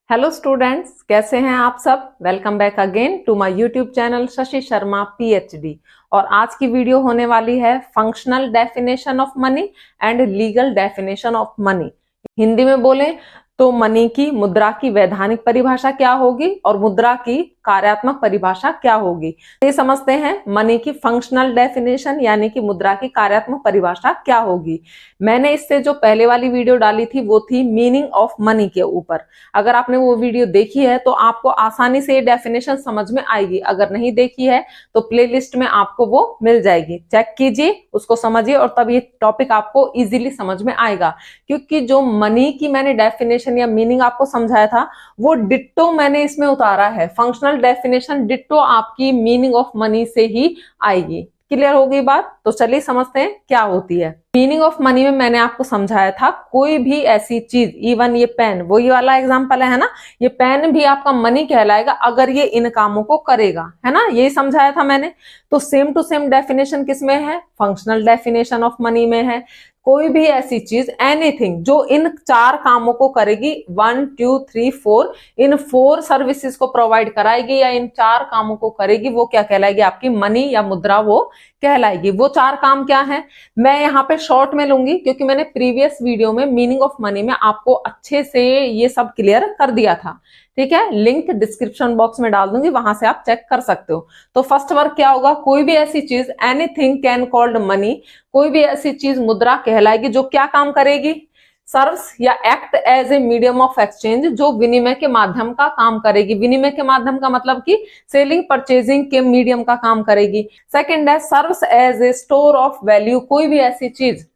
Hello students, कैसे हैं आप सब। Welcome back again to my YouTube channel Shashi Sharma PhD. और आज की वीडियो होने वाली है functional definition of money and legal definition of money. Hindi में बोले तो मनी की, मुद्रा की वैधानिक परिभाषा क्या होगी और मुद्रा की कार्यात्मक परिभाषा क्या होगी। ये समझते हैं मनी की फंक्शनल डेफिनेशन यानी कि मुद्रा की कार्यात्मक परिभाषा क्या होगी। मैंने इससे जो पहले वाली वीडियो डाली थी वो थी मीनिंग ऑफ मनी के ऊपर। अगर आपने वो वीडियो देखी है तो आपको आसानी से ये डेफिनेशन समझ में आएगी। अगर नहीं देखी है तो प्लेलिस्ट में आपको वो मिल जाएगी, चेक कीजिए, उसको समझिए और तब ये टॉपिक आपको इजीली समझ में आएगा। क्योंकि जो मनी की मैंने डेफिनेशन या मीनिंग आपको समझाया था वो डिट्टो मैंने इसमें उतारा है। फंक्शनल डेफिनेशन डिट्टो आपकी मीनिंग ऑफ मनी से ही आएगी। क्लियर हो गई बात? तो चलिए समझते हैं क्या होती है मीनिंग ऑफ मनी में। मैंने आपको समझाया था कोई भी ऐसी चीज, इवन ये पेन, वो ये वाला एग्जांपल है ना, ये पेन भी आपका मनी कहलाएगा अगर ये इन कामों को करेगा, है ना, यही समझाया था मैंने। तो सेम टू सेम डेफिनेशन किसमें है? फंक्शनल डेफिनेशन ऑफ मनी में है। कोई भी ऐसी चीज, एनीथिंग, जो इन चार कामों को करेगी, 1 2 3 4, इन 4 सर्विसेज को प्रोवाइड कराएगी या इन 4 कामों को करेगी, वो क्या कहलाएगी? आपकी मनी या मुद्रा वो कहलाएगी। वो 4 काम क्या है मैं यहाँ पे शॉर्ट में लूंगी क्योंकि मैंने प्रीवियस वीडियो में मीनिंग ऑफ मनी में आपको अच्छे से ये सब क्लियर कर दिया था। ठीक है, लिंक डिस्क्रिप्शन बॉक्स में डाल दूंगी, वहां से आप चेक कर सकते हो। तो फर्स्ट वर्क क्या होगा? कोई भी ऐसी चीज, एनीथिंग कैन कॉल्ड मनी, कोई भी ऐसी चीज मुद्रा कहलाएगी जो क्या काम करेगी? सर्व्स या act as a medium of exchange, जो विनिमय के माध्यम का काम करेगी। विनिमय के माध्यम का मतलब कि सेलिंग परचेजिंग के मीडियम का काम करेगी। सेकंड है serves as a store of value, कोई भी ऐसी चीज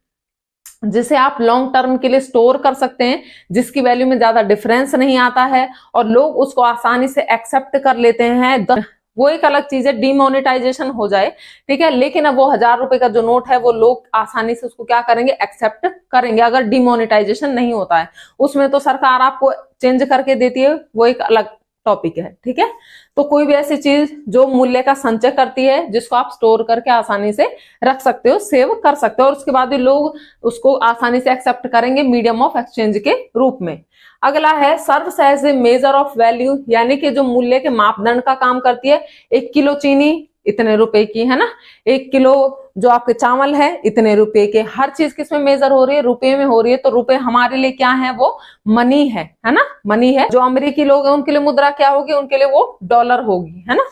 जिसे आप लॉन्ग टर्म के लिए स्टोर कर सकते हैं, जिसकी वैल्यू में ज्यादा डिफरेंस नहीं आता है और लोग उसको आसानी से एक्सेप्ट कर लेते हैं। वो एक अलग चीज है, डिमोनेटाइजेशन हो जाए, ठीक है, लेकिन अब वो 1000 रुपए का जो नोट है वो लोग आसानी से उसको क्या करेंगे? एक्सेप्ट करेंगे। अगर डिमोनेटाइजेशन नहीं होता है उसमें तो सरकार आपको चेंज करके देती है, वो एक अलग टॉपिक है। ठीक है, तो कोई भी ऐसी चीज जो मूल्य का संचय करती है, जिसको आप स्टोर करके आसानी से रख सकते हो, सेव कर सकते हो और उसके बाद भी लोग उसको आसानी से एक्सेप्ट करेंगे मीडियम ऑफ एक्सचेंज के रूप में। अगला है serves as a measure of value, यानी कि जो मूल्य के मापदंड का काम करती है। 1 किलो चीनी इतने रुपए की, है ना, 1 किलो जो आपके चावल है इतने रुपए के। हर चीज किसमें मेजर हो रही है? रुपए में हो रही है। तो रुपए हमारे लिए क्या है? वो मनी है ना, मनी है। जो अमेरिकी लोग हैं उनके लिए मुद्रा क्या होगी? उनके लिए वो डॉलर होगी, है ना।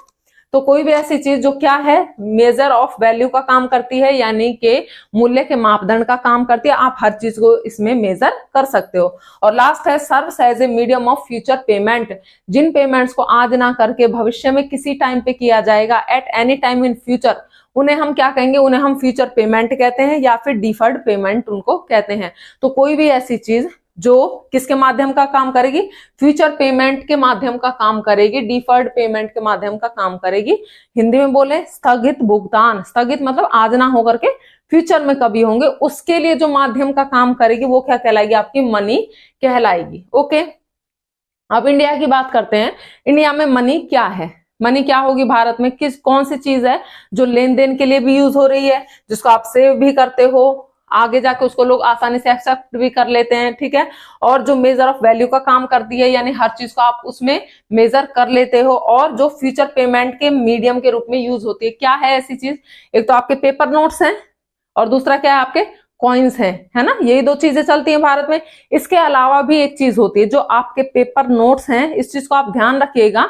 तो कोई भी ऐसी चीज जो क्या है? मेजर ऑफ वैल्यू का काम करती है, यानी कि मूल्य के मापदंड का काम करती है। आप हर चीज को इसमें मेजर कर सकते हो। और लास्ट है serves as a medium of future payment, जिन पेमेंट्स को आज ना करके भविष्य में किसी टाइम पे किया जाएगा, at any time in future, उन्हें हम क्या कहेंगे? उन्हें हम फ्यूचर पेमेंट कहते हैं या फिर डिफर्ड पेमेंट उनको कहते हैं। तो कोई भी ऐसी चीज जो किसके माध्यम का काम करेगी? फ्यूचर पेमेंट के माध्यम का काम करेगी, डिफर्ड पेमेंट के माध्यम का काम करेगी। हिंदी में बोले स्थगित भुगतान, स्थगित मतलब आज ना होकर के फ्यूचर में कभी होंगे, उसके लिए जो माध्यम का काम करेगी वो क्या कहलाएगी? आपकी मनी कहलाएगी। ओके, अब इंडिया की बात करते हैं। इंडिया में मनी क्या है? मनी क्या होगी भारत में? कौन सी चीज है जो लेन देन के लिए भी यूज हो रही है, जिसको आप सेव भी करते हो, आगे जाके उसको लोग आसानी से एक्सेप्ट भी कर लेते हैं, ठीक है, और जो मेजर ऑफ वैल्यू का काम करती है, यानी हर चीज को आप उसमें मेजर कर लेते हो, और जो फ्यूचर पेमेंट के मीडियम के रूप में यूज होती है। क्या है ऐसी चीज? एक तो आपके पेपर नोट्स हैं और दूसरा क्या है? आपके कॉइन्स हैं, है ना। यही 2 चीजें चलती हैं भारत में। इसके अलावा भी एक चीज होती है जो आपके पेपर नोट्स हैं, इस चीज को आप ध्यान रखिएगा।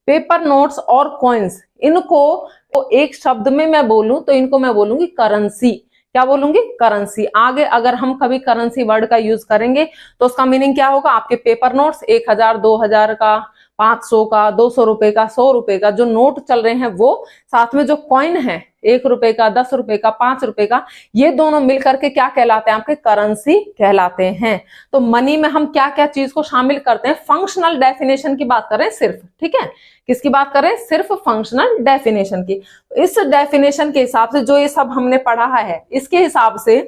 पेपर नोट्स और कॉइन्स, इनको तो एक शब्द में मैं बोलूं तो इनको मैं बोलूंगी करेंसी। क्या बोलूंगी? करेंसी। आगे अगर हम कभी करेंसी वर्ड का यूज करेंगे तो उसका मीनिंग क्या होगा? आपके पेपर नोट्स 1000, 2000 का, 500 का, 200 रुपए का, 100 रुपए का जो नोट चल रहे हैं, वो साथ में जो कॉइन है 1 रुपए का, 10 रुपए का, 5 रुपए का, ये दोनों मिलकर के क्या कहलाते हैं? आपके करेंसी कहलाते हैं। तो मनी में हम क्या क्या चीज को शामिल करते हैं? फंक्शनल डेफिनेशन की बात करें सिर्फ, ठीक है, किसकी बात करें? सिर्फ फंक्शनल डेफिनेशन की। इस डेफिनेशन के हिसाब से जो ये सब हमने पढ़ा है, इसके हिसाब से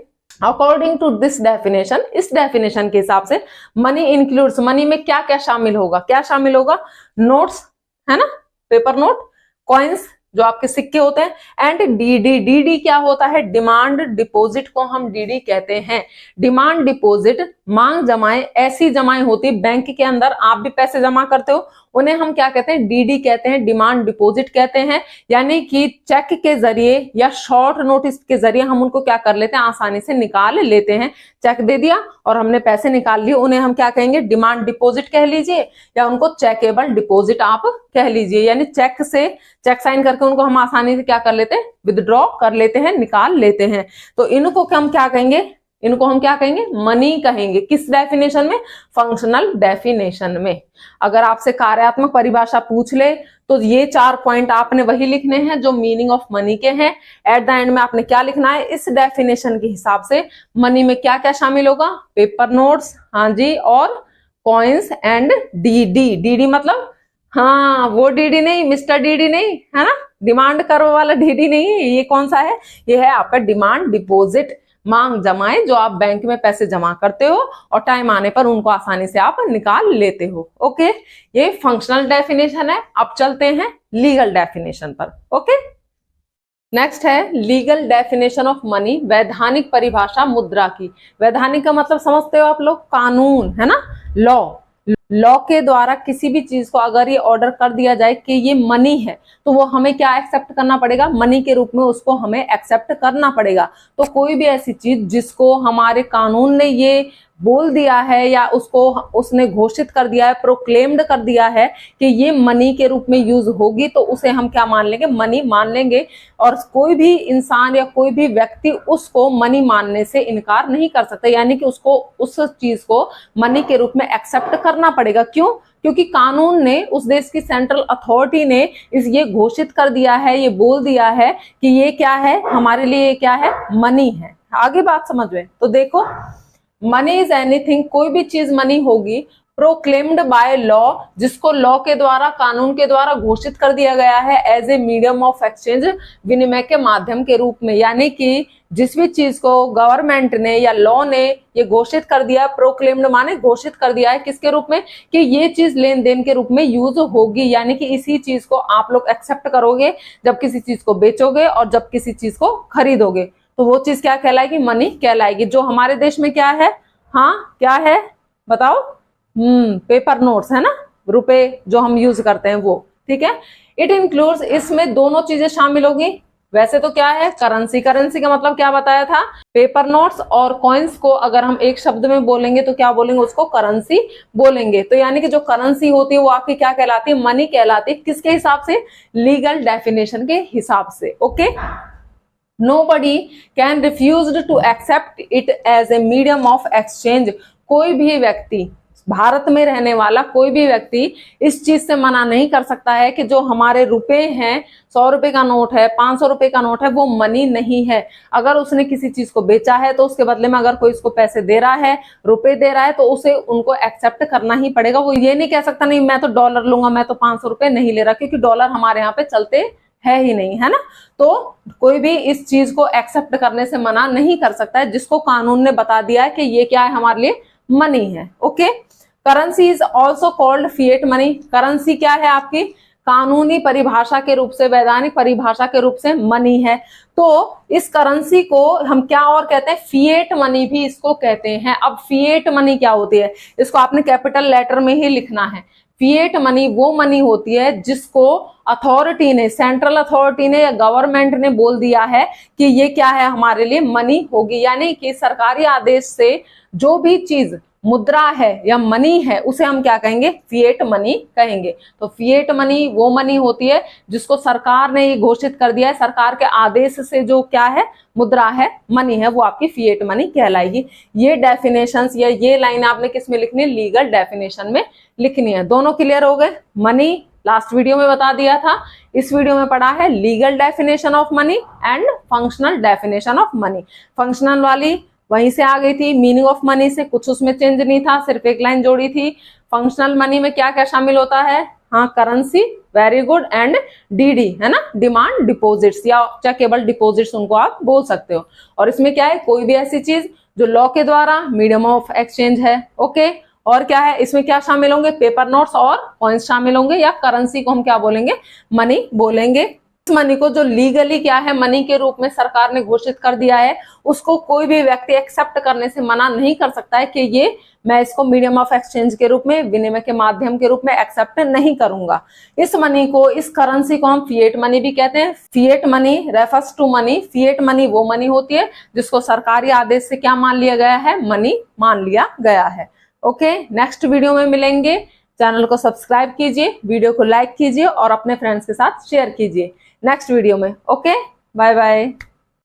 अकॉर्डिंग टू दिस डेफिनेशन, इस डेफिनेशन के हिसाब से मनी इंक्लूड्स, मनी में क्या क्या शामिल होगा? क्या शामिल होगा? नोट्स, है ना, पेपर नोट, कॉइन्स, जो आपके सिक्के होते हैं। एंड डीडी, डीडी क्या होता है? डिमांड डिपॉजिट को हम डीडी कहते हैं। डिमांड डिपॉजिट मांग जमाएं, ऐसी जमाएं होती बैंक के अंदर, आप भी पैसे जमा करते हो, उन्हें हम क्या कहते हैं? डीडी कहते हैं, डिमांड डिपॉजिट कहते हैं। यानी कि चेक के जरिए या शॉर्ट नोटिस के जरिए हम उनको क्या कर लेते हैं? आसानी से निकाल लेते हैं। चेक दे दिया और हमने पैसे निकाल लिए, उन्हें हम क्या कहेंगे? डिमांड डिपॉजिट कह लीजिए, या उनको चेकेबल डिपॉजिट आप कह लीजिए। यानी चेक से, चेक साइन करके उनको हम आसानी से क्या कर लेते हैं? विदड्रॉ कर लेते हैं, निकाल लेते हैं। तो इनको हम क्या कहेंगे? इनको हम क्या कहेंगे? मनी कहेंगे। किस डेफिनेशन में? फंक्शनल डेफिनेशन में। अगर आपसे कार्यात्मक परिभाषा पूछ ले तो ये 4 पॉइंट आपने वही लिखने हैं जो मीनिंग ऑफ मनी के हैं। एट द एंड में आपने क्या लिखना है? इस डेफिनेशन के हिसाब से मनी में क्या क्या शामिल होगा? पेपर नोट्स, हाँ जी, और कॉइन्स एंड डीडी। डीडी मतलब हाँ वो डीडी नहीं, मिस्टर डीडी नहीं, है ना, डिमांड करो वाला डीडी नहीं है। ये कौन सा है? ये है आपका डिमांड डिपॉजिट, मांग जमाएं, जो आप बैंक में पैसे जमा करते हो और टाइम आने पर उनको आसानी से आप निकाल लेते हो। ओके, ये फंक्शनल डेफिनेशन है। अब चलते हैं लीगल डेफिनेशन पर। ओके, नेक्स्ट है लीगल डेफिनेशन ऑफ मनी, वैधानिक परिभाषा मुद्रा की। वैधानिक का मतलब समझते हो आप लोग? कानून, है ना, लॉ। लॉ के द्वारा किसी भी चीज को अगर ये ऑर्डर कर दिया जाए कि ये मनी है, तो वो हमें क्या एक्सेप्ट करना पड़ेगा? मनी के रूप में उसको हमें एक्सेप्ट करना पड़ेगा। तो कोई भी ऐसी चीज जिसको हमारे कानून ने ये बोल दिया है या उसको उसने घोषित कर दिया है, प्रोक्लेम्ड कर दिया है कि ये मनी के रूप में यूज होगी, तो उसे हम क्या मान लेंगे? मनी मान लेंगे। और कोई भी इंसान या कोई भी व्यक्ति उसको मनी मानने से इनकार नहीं कर सकता, यानी कि उसको उस चीज को मनी के रूप में एक्सेप्ट करना पड़ेगा। क्यों? क्योंकि कानून ने, उस देश की सेंट्रल अथॉरिटी ने ये घोषित कर दिया है, ये बोल दिया है कि ये क्या है हमारे लिए? ये क्या है? मनी है। आगे बात समझ में? तो देखो, मनी इज एनीथिंग, कोई भी चीज मनी होगी, प्रोक्लेम्ड बाय लॉ, जिसको लॉ के द्वारा, कानून के द्वारा घोषित कर दिया गया है as a medium of exchange, विनिमय के माध्यम के रूप में। यानी कि जिस भी चीज को गवर्नमेंट ने या लॉ ने ये घोषित कर दिया, प्रोक्लेम्ड माने घोषित कर दिया है, किसके रूप में? कि ये चीज लेन देन के रूप में यूज होगी। यानी कि इसी चीज को आप लोग एक्सेप्ट करोगे जब किसी चीज को बेचोगे और जब किसी चीज को खरीदोगे, तो वो चीज क्या कहलाएगी? मनी कहलाएगी। जो हमारे देश में क्या है? हाँ, क्या है बताओ? पेपर नोट्स, है ना, रुपए जो हम यूज करते हैं वो। ठीक है, इट इंक्लूड्स, इसमें दोनों चीजें शामिल होगी। वैसे तो क्या है? करेंसी। करेंसी का मतलब क्या बताया था? पेपर नोट्स और कॉइन्स को अगर हम एक शब्द में बोलेंगे तो क्या बोलेंगे? उसको करेंसी बोलेंगे। तो यानी कि जो करेंसी होती है वो आपकी क्या कहलाती है? मनी कहलाती है। किसके हिसाब से? लीगल डेफिनेशन के हिसाब से। Okay, nobody can refuse to accept it as a medium of exchange। कोई भी व्यक्ति, भारत में रहने वाला कोई भी व्यक्ति इस चीज से मना नहीं कर सकता है कि जो हमारे रुपए हैं, 100 रुपए का नोट है, 500 रुपए का नोट है, वो मनी नहीं है। अगर उसने किसी चीज को बेचा है तो उसके बदले में अगर कोई इसको पैसे दे रहा है, रुपए दे रहा है, तो उसे उनको एक्सेप्ट करना ही पड़ेगा। वो ये नहीं कह सकता नहीं मैं तो डॉलर लूंगा, मैं तो 500 रुपए नहीं ले रहा, क्योंकि डॉलर हमारे यहाँ पे चलते है ही नहीं, है ना। तो कोई भी इस चीज को एक्सेप्ट करने से मना नहीं कर सकता है, जिसको कानून ने बता दिया है कि ये क्या है? हमारे लिए मनी है। Okay, currency is also called fiat money. Currency क्या है? आपकी कानूनी परिभाषा के रूप से, वैधानिक परिभाषा के रूप से मनी है। तो इस करेंसी को हम क्या और कहते हैं? फिएट मनी भी इसको कहते हैं। अब फिएट मनी क्या होती है? इसको आपने कैपिटल लेटर में ही लिखना है। फिएट मनी वो मनी होती है जिसको अथॉरिटी ने, सेंट्रल अथॉरिटी ने या गवर्नमेंट ने बोल दिया है कि ये क्या है? हमारे लिए मनी होगी। यानी कि सरकारी आदेश से जो भी चीज मुद्रा है या मनी है उसे हम क्या कहेंगे? फिएट मनी कहेंगे। तो फिएट मनी वो मनी होती है जिसको सरकार ने ये घोषित कर दिया है, सरकार के आदेश से जो क्या है? मुद्रा है, मनी है, वो आपकी फिएट मनी कहलाएगी। ये डेफिनेशंस या ये लाइन आपने किस में लिखनी है? लीगल डेफिनेशन में लिखनी है। दोनों क्लियर हो गए? मनी लास्ट वीडियो में बता दिया था, इस वीडियो में पढ़ा है legal definition of money and functional definition of money. Functional वाली वहीं से आ गई थी, मीनिंग ऑफ मनी से कुछ उसमें चेंज नहीं था, सिर्फ एक लाइन जोड़ी थी। फंक्शनल मनी में क्या क्या शामिल होता है? हाँ, currency, very good, and DD, है ना, डिमांड डिपॉजिट्स या चेकेबल डिपॉजिट्स उनको आप बोल सकते हो। और इसमें क्या है? कोई भी ऐसी चीज जो लॉ के द्वारा मीडियम ऑफ एक्सचेंज है। ओके, और क्या है? इसमें क्या शामिल होंगे? पेपर नोट्स और कॉइन्स शामिल होंगे, या करेंसी को हम क्या बोलेंगे? मनी बोलेंगे। इस मनी को जो लीगली क्या है मनी के रूप में सरकार ने घोषित कर दिया है, उसको कोई भी व्यक्ति एक्सेप्ट करने से मना नहीं कर सकता है कि ये मैं इसको मीडियम ऑफ एक्सचेंज के रूप में, विनिमय के माध्यम के रूप में एक्सेप्ट नहीं करूंगा। इस मनी को, इस करेंसी को हम फिएट मनी भी कहते हैं। Fiat money refers to money. Fiat money वो मनी होती है जिसको सरकारी आदेश से क्या मान लिया गया है, मनी मान लिया गया है। ओके, नेक्स्ट वीडियो में मिलेंगे। चैनल को सब्सक्राइब कीजिए, वीडियो को लाइक कीजिए और अपने फ्रेंड्स के साथ शेयर कीजिए नेक्स्ट वीडियो में। Okay, bye bye.